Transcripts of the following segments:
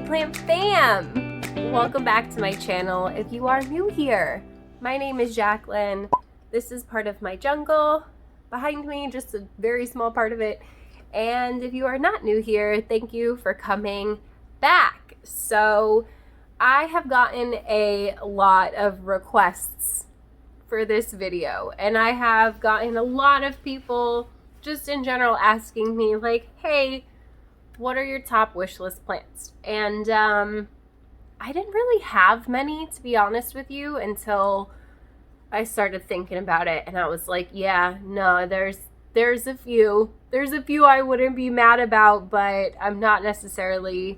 plant fam! Welcome back to my channel. If you are new here, my name is Jacqueline. This is part of my jungle. Behind me, just a very small part of it. And if you are not new here, thank you for coming back. So I have gotten a lot of requests for this video, and I have gotten a lot of people just in general asking me like, hey, what are your top wish list plants? And I didn't really have many, to be honest with you, until I started thinking about it, and I was like, yeah, no, there's a few I wouldn't be mad about, but I'm not necessarily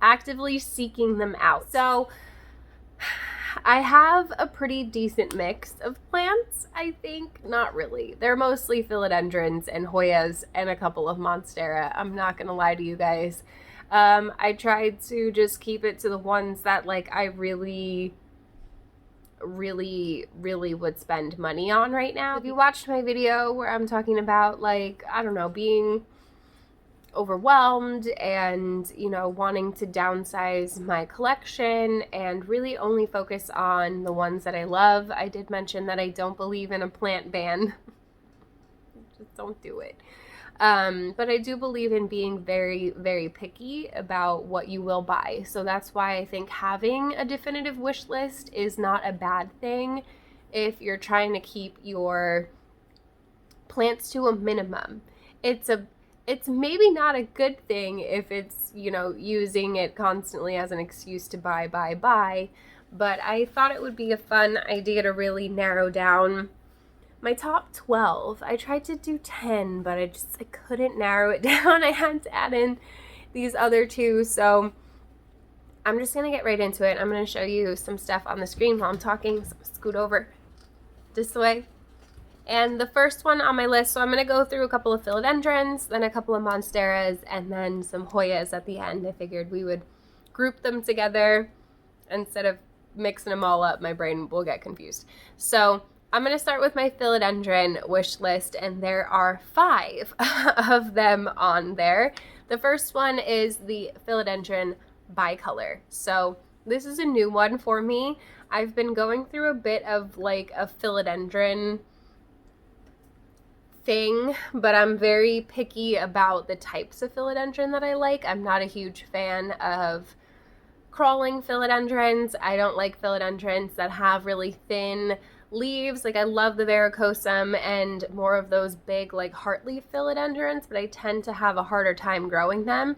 actively seeking them out. So I have a pretty decent mix of plants, I think. Not really. They're mostly philodendrons and Hoyas and a couple of Monstera. I'm not gonna lie to you guys. I tried to just keep it to the ones that like I really would spend money on right now. If you watched my video where I'm talking about, like, I don't know, being overwhelmed and, you know, wanting to downsize my collection and really only focus on the ones that I love, I did mention that I don't believe in a plant ban. Just don't do it. But I do believe in being very picky about what you will buy. So that's why I think having a definitive wish list is not a bad thing if you're trying to keep your plants to a minimum. It's maybe not a good thing if it's, you know, using it constantly as an excuse to buy, but I thought it would be a fun idea to really narrow down my top 12. I tried to do 10, but I couldn't narrow it down. I had to add in these other two, so I'm just gonna get right into it. I'm gonna show you some stuff on the screen while I'm talking, so scoot over this way. And the first one on my list, so I'm going to go through a couple of philodendrons, then a couple of monsteras, and then some Hoyas at the end. I figured we would group them together instead of mixing them all up. My brain will get confused. So I'm going to start with my philodendron wish list, and there are 5 of them on there. The first one is the philodendron bicolor. So this is a new one for me. I've been going through a bit of like a philodendron thing, but I'm very picky about the types of philodendron that I like. I'm not a huge fan of crawling philodendrons. I don't like philodendrons that have really thin leaves. Like, I love the varicosum and more of those big like heartleaf philodendrons, but I tend to have a harder time growing them.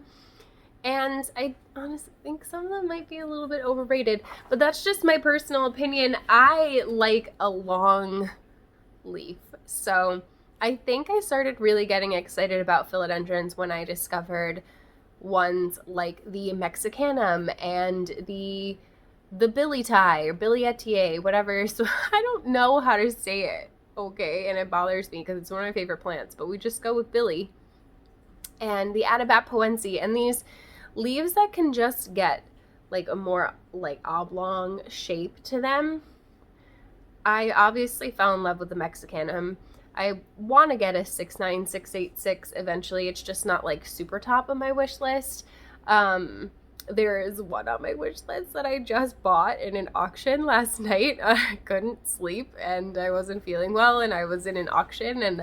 And I honestly think some of them might be a little bit overrated, but that's just my personal opinion. I like a long leaf. So I think I started really getting excited about philodendrons when I discovered ones like the Mexicanum and the Billy tie or Billy etier, whatever. So I don't know how to say it, okay? And it bothers me because it's one of my favorite plants, but we just go with Billy. And the Adibapoense, and these leaves that can just get like a more like oblong shape to them. I obviously fell in love with the Mexicanum. I want to get a 69686 eventually. It's just not like super top of my wish list. There is one on my wish list that I just bought in an auction last night. I couldn't sleep and I wasn't feeling well, and I was in an auction, and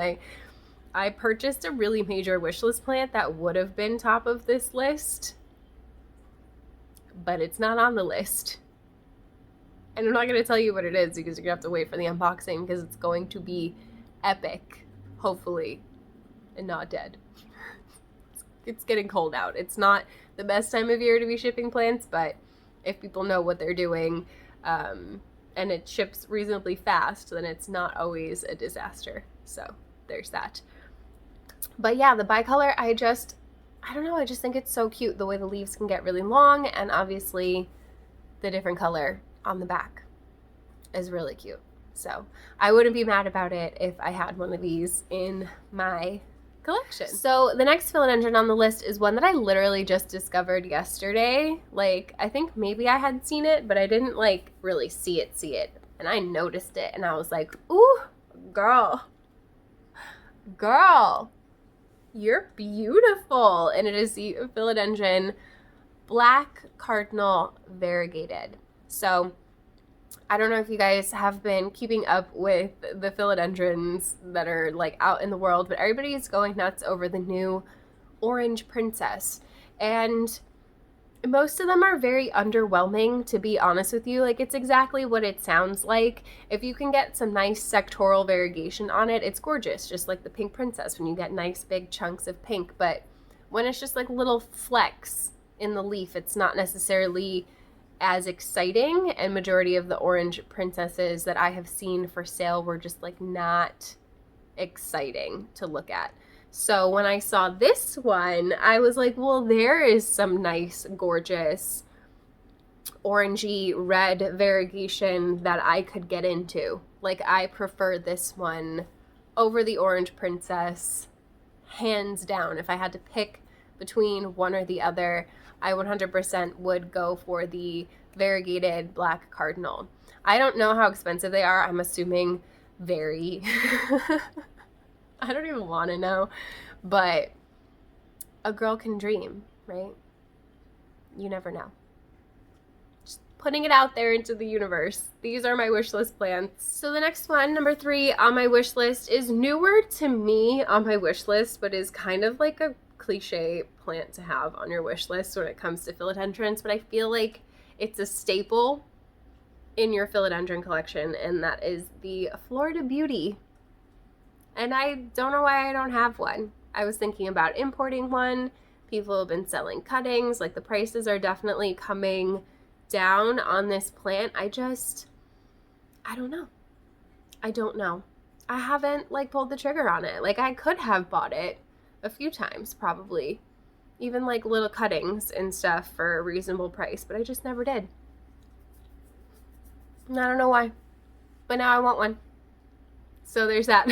I purchased a really major wish list plant that would have been top of this list, but it's not on the list. And I'm not going to tell you what it is because you're going to have to wait for the unboxing because it's going to be epic, hopefully, and not dead. It's getting cold out. It's not the best time of year to be shipping plants, but if people know what they're doing, and it ships reasonably fast, then it's not always a disaster. So there's that. But yeah, the bicolor, I don't know, I just think it's so cute the way the leaves can get really long, and obviously the different color on the back is really cute. So I wouldn't be mad about it if I had one of these in my collection. So the next philodendron on the list is one that I literally just discovered yesterday. Like, I think maybe I had seen it, but I didn't like really see it. And I noticed it and I was like, ooh, girl, you're beautiful. And it is the Philodendron black cardinal variegated. So I don't know if you guys have been keeping up with the philodendrons that are like out in the world, but everybody is going nuts over the new orange princess. And most of them are very underwhelming, to be honest with you. Like, it's exactly what it sounds like. If you can get some nice sectoral variegation on it, it's gorgeous, just like the pink princess when you get nice big chunks of pink. But when it's just like little flecks in the leaf, it's not necessarily as exciting, and majority of the orange princesses that I have seen for sale were just like not exciting to look at. So when I saw this one, I was like, well, there is some nice, gorgeous, orangey red variegation that I could get into. Like, I prefer this one over the orange princess, hands down. If I had to pick between one or the other, I 100% would go for the variegated black cardinal. I don't know how expensive they are. I'm assuming very. I don't even want to know, but a girl can dream, right? You never know. Just putting it out there into the universe. These are my wish list plants. So the next one, number 3 on my wish list, is newer to me on my wish list, but is kind of like a cliche plant to have on your wish list when it comes to philodendrons, but I feel like it's a staple in your philodendron collection, and that is the Florida Beauty. And I don't know why I don't have one. I was thinking about importing one. People have been selling cuttings. Like, the prices are definitely coming down on this plant. I don't know. I don't know. I haven't like pulled the trigger on it. Like, I could have bought it a few times probably, even like little cuttings and stuff for a reasonable price, but I just never did. And I don't know why, but now I want one. So there's that.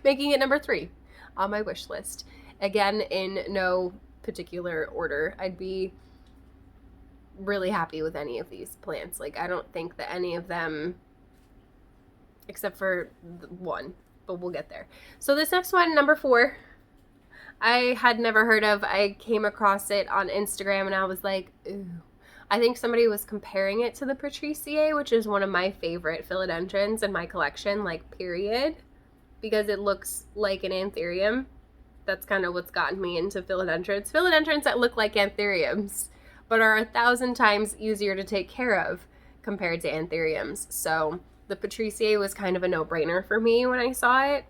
Making it number 3 on my wish list. Again, in no particular order. I'd be really happy with any of these plants. Like, I don't think that any of them, except for one, but we'll get there. So this next one, number 4, I had never heard of. I came across it on Instagram and I was like, ooh. I think somebody was comparing it to the Patriciae, which is one of my favorite philodendrons in my collection, like, period, because it looks like an anthurium. That's kind of what's gotten me into philodendrons. Philodendrons that look like anthuriums, but are 1,000 times easier to take care of compared to anthuriums. So the Patriciae was kind of a no-brainer for me when I saw it.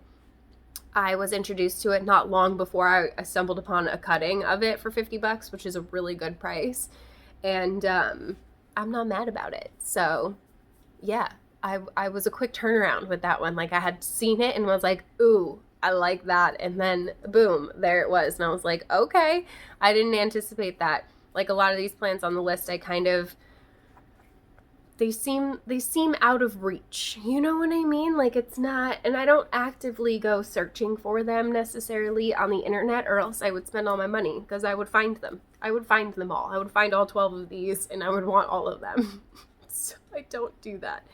I was introduced to it not long before I stumbled upon a cutting of it for $50, which is a really good price. And I'm not mad about it. So yeah, I was a quick turnaround with that one. Like, I had seen it and was like, ooh, I like that. And then boom, there it was. And I was like, okay, I didn't anticipate that. Like, a lot of these plants on the list, I kind of, they seem out of reach. You know what I mean? Like, it's not, and I don't actively go searching for them necessarily on the internet, or else I would spend all my money, because I would find them. I would find them all. I would find all 12 of these and I would want all of them. So I don't do that.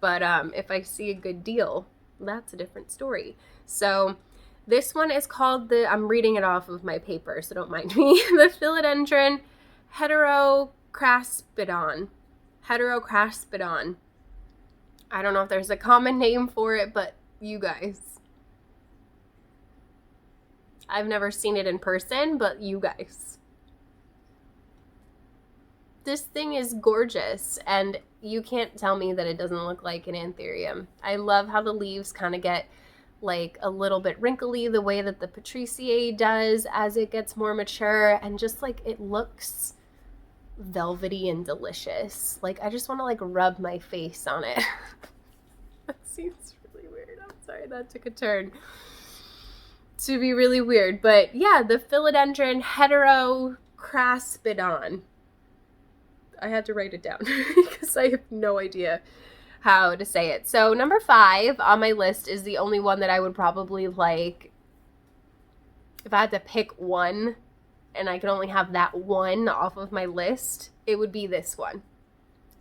But if I see a good deal, that's a different story. So this one is called I'm reading it off of my paper, so don't mind me. The Philodendron Heterocrasp. Heterocrasp. I don't know if there's a common name for it, but you guys. I've never seen it in person, but you guys. This thing is gorgeous, and you can't tell me that it doesn't look like an anthurium. I love how the leaves kind of get like a little bit wrinkly, the way that the Patriciae does as it gets more mature, and just like it looks velvety and delicious. Like, I just want to like rub my face on it. That seems really weird. I'm sorry, that took a turn to be really weird. But yeah, the Philodendron Heterocrasp. I had to write it down because I have no idea how to say it. So number 5 on my list is the only one that I would probably like, if I had to pick one and I could only have that one off of my list, it would be this one.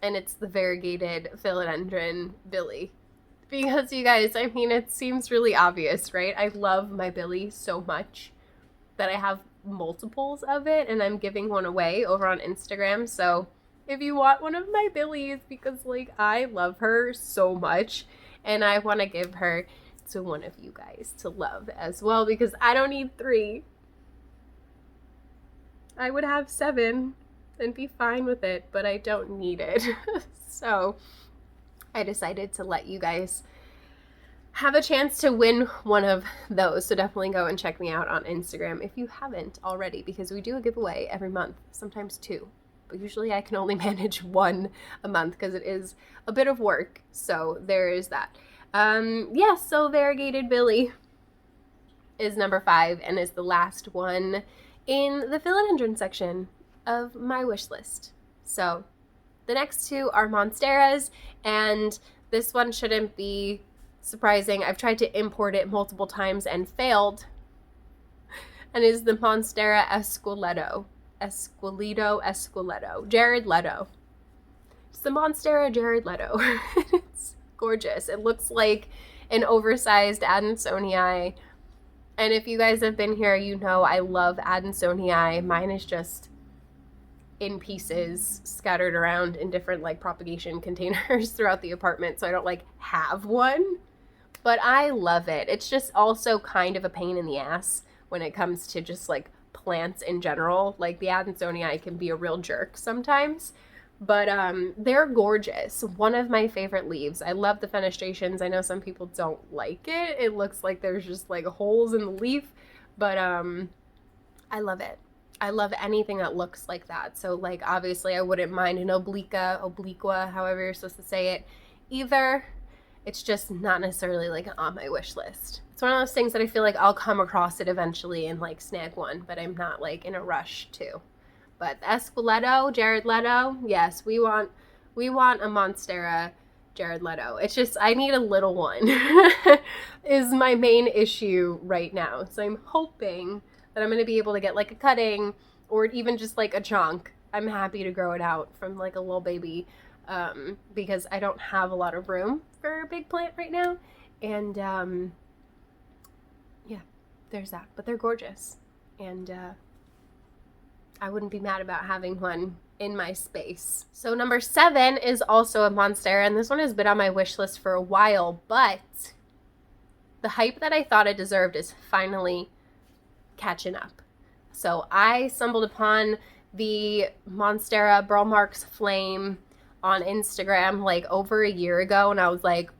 And it's the variegated Philodendron Billy. Because you guys, I mean, it seems really obvious, right? I love my Billy so much that I have multiples of it, and I'm giving one away over on Instagram. So if you want one of my Billies, because like I love her so much and I want to give her to one of you guys to love as well, because I don't need 3. I would have 7 and be fine with it, but I don't need it. So I decided to let you guys have a chance to win one of those. So definitely go and check me out on Instagram if you haven't already, because we do a giveaway every month, sometimes 2. But usually I can only manage 1 a month because it is a bit of work. So there is that. Yeah, so variegated Billy is number 5 and is the last one in the philodendron section of my wish list. So the next 2 are Monsteras, and this one shouldn't be surprising. I've tried to import it multiple times and failed, and is the Monstera Esqueleto, Jared Leto. It's the Monstera Jared Leto. It's gorgeous. It looks like an oversized Adansonii, and if you guys have been here, you know I love Adansonii. Mine is just in pieces scattered around in different like propagation containers throughout the apartment, so I don't like have one. But I love it. It's just also kind of a pain in the ass when it comes to just like plants in general. Like the Adansonii can be a real jerk sometimes, but they're gorgeous. One of my favorite leaves. I love the fenestrations. I know some people don't like it. It looks like there's just like holes in the leaf, but I love it. I love anything that looks like that. So like obviously I wouldn't mind an obliqua, however you're supposed to say it, either. It's just not necessarily like on my wish list. It's one of those things that I feel like I'll come across it eventually and like snag one, but I'm not like in a rush to. But Esqueleto, Jared Leto, yes, we want a Monstera Jared Leto. It's just I need a little one is my main issue right now. So I'm hoping that I'm going to be able to get like a cutting or even just like a chunk. I'm happy to grow it out from like a little baby, because I don't have a lot of room for a big plant right now. And yeah, there's that. But they're gorgeous. And I wouldn't be mad about having one in my space. So number 7 is also a Monstera, and this one has been on my wish list for a while, but the hype that I thought it deserved is finally catching up. So I stumbled upon the Monstera Brawl Flame on Instagram like over a year ago, and I was like,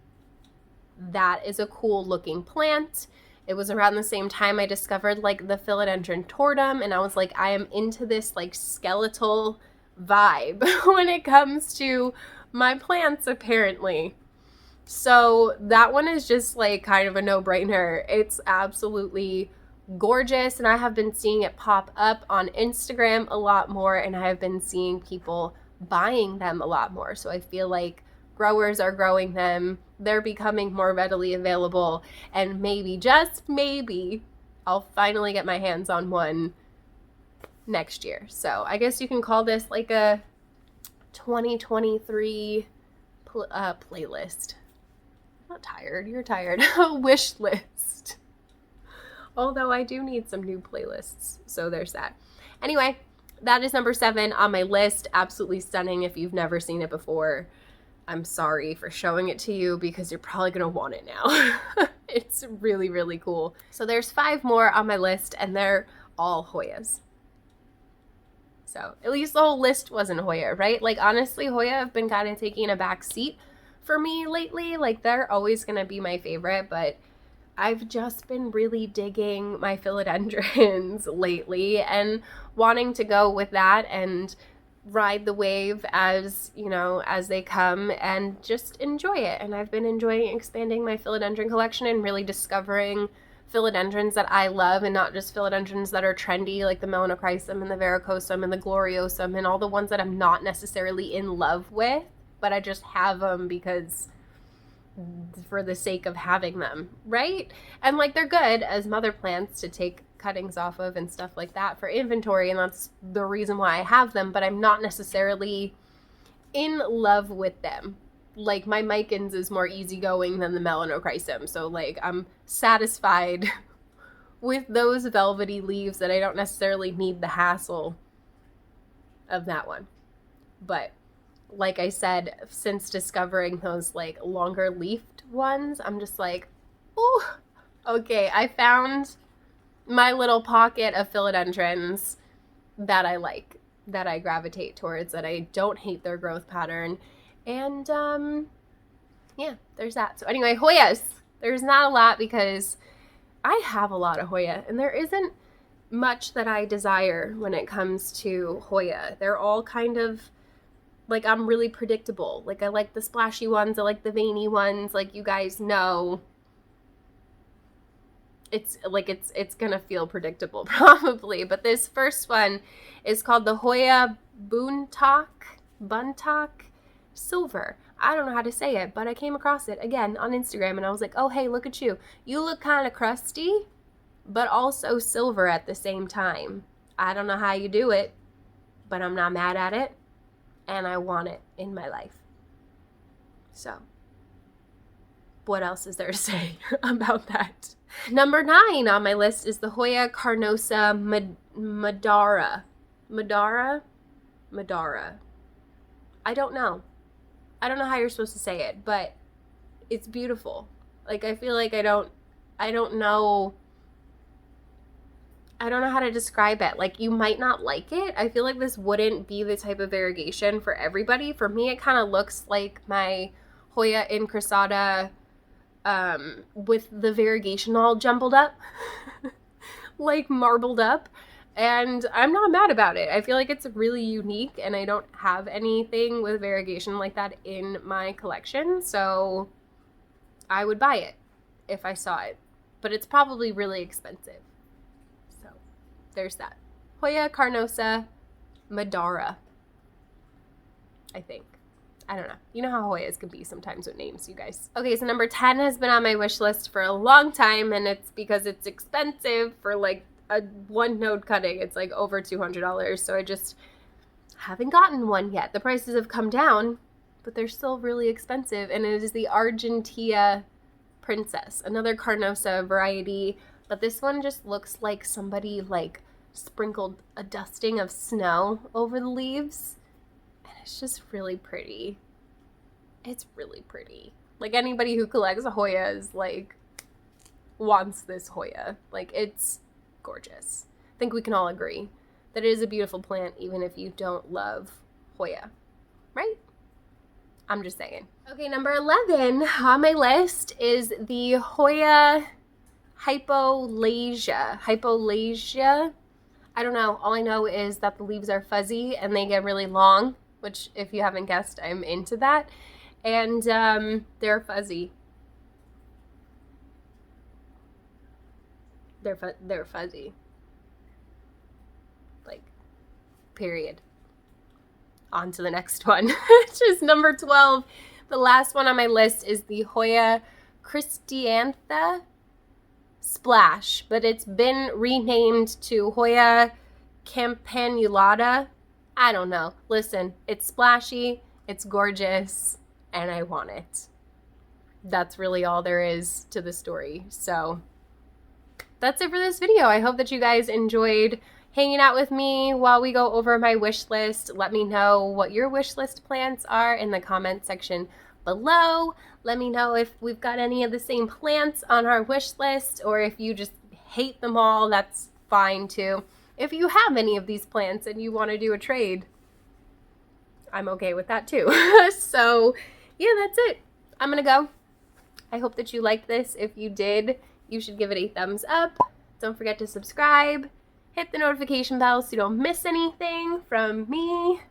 that is a cool looking plant. It was around the same time I discovered like the Philodendron Tortum, and I was like, I am into this like skeletal vibe when it comes to my plants apparently. So that one is just like kind of a no-brainer. It's absolutely gorgeous, and I have been seeing it pop up on Instagram a lot more, and I have been seeing people buying them a lot more. So I feel like growers are growing them, they're becoming more readily available, and maybe, just maybe, I'll finally get my hands on one next year. So I guess you can call this like a 2023 playlist. I'm not tired, you're tired. Wish list. Although I do need some new playlists, so there's that. Anyway, that is number 7 on my list. Absolutely stunning. If you've never seen it before, I'm sorry for showing it to you because you're probably going to want it now. It's really, really cool. So there's 5 more on my list, and they're all Hoyas. So at least the whole list wasn't Hoya, right? Like honestly, Hoya have been kind of taking a back seat for me lately. Like they're always going to be my favorite, but I've just been really digging my philodendrons lately and wanting to go with that and ride the wave as, you know, as they come and just enjoy it. And I've been enjoying expanding my philodendron collection and really discovering philodendrons that I love, and not just philodendrons that are trendy like the melanochrysum and the varicosum and the gloriosum and all the ones that I'm not necessarily in love with, but I just have them because for the sake of having them, right? And like they're good as mother plants to take cuttings off of and stuff like that for inventory, and that's the reason why I have them, but I'm not necessarily in love with them. Like my Micans is more easygoing than the melanochrysum, so like I'm satisfied with those velvety leaves that I don't necessarily need the hassle of that one. But like I said, since discovering those like longer leafed ones, I'm just like, ooh, okay, I found my little pocket of philodendrons that I like, that I gravitate towards, that I don't hate their growth pattern. And yeah, there's that. So anyway, Hoyas. There's not a lot because I have a lot of Hoya, and there isn't much that I desire when it comes to Hoya. They're all kind of like, I'm really predictable. Like, I like the splashy ones, I like the veiny ones, like you guys know. It's like it's gonna feel predictable probably, but this first one is called the Hoya Buntak Silver. I don't know how to say it, but I came across it again on Instagram and I was like, oh hey, look at you. You look kind of crusty, but also silver at the same time. I don't know how you do it, but I'm not mad at it, and I want it in my life. So, what else is there to say about that? Number 9 on my list is the Hoya Carnosa Madara. Madara. I don't know how you're supposed to say it, but it's beautiful. Like, I feel like I don't know how to describe it. Like, you might not like it. I feel like this wouldn't be the type of variegation for everybody. For me, it kind of looks like my Hoya incrustada with the variegation all jumbled up, like marbled up. And I'm not mad about it. I feel like it's really unique, and I don't have anything with variegation like that in my collection, so I would buy it if I saw it. But it's probably really expensive. So there's that. Hoya Carnosa Madara, I think. I don't know. You know how Hoyas can be sometimes with names, you guys. Okay, so number 10 has been on my wish list for a long time, and it's because it's expensive for like a one node cutting. It's like over $200, so I just haven't gotten one yet. The prices have come down, but they're still really expensive, and it is the Argentia Princess, another Carnosa variety, but this one just looks like somebody like sprinkled a dusting of snow over the leaves. It's just really pretty. It's really pretty. Like, anybody who collects Hoyas, like, wants this Hoya. Like, it's gorgeous. I think we can all agree that it is a beautiful plant, even if you don't love Hoya, right? I'm just saying. Okay, number 11 on my list is the Hoya Hypolasia. Hypolasia? I don't know. All I know is that the leaves are fuzzy and they get really long, which, if you haven't guessed, I'm into that. And they're fuzzy. They're fuzzy. Like, period. On to the next one, which is number 12. The last one on my list is the Hoya Christiantha Splash, but it's been renamed to Hoya Campanulata. I don't know. Listen, it's splashy, it's gorgeous, and I want it. That's really all there is to the story. So that's it for this video. I hope that you guys enjoyed hanging out with me while we go over my wish list. Let me know what your wish list plants are in the comment section below. Let me know if we've got any of the same plants on our wish list, or if you just hate them all, that's fine too. If you have any of these plants and you want to do a trade, I'm okay with that too. So yeah, that's it. I'm gonna go. I hope that you liked this. If you did, you should give it a thumbs up. Don't forget to subscribe. Hit the notification bell so you don't miss anything from me.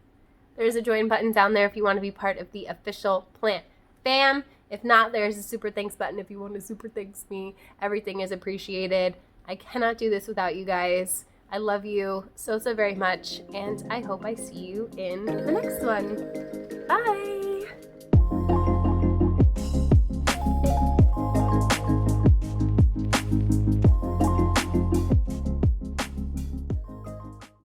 There's a join button down there if you want to be part of the official plant fam. If not, there's a super thanks button if you want to super thanks me. Everything is appreciated. I cannot do this without you guys. I love you so very much, and I hope I see you in the next one. Bye!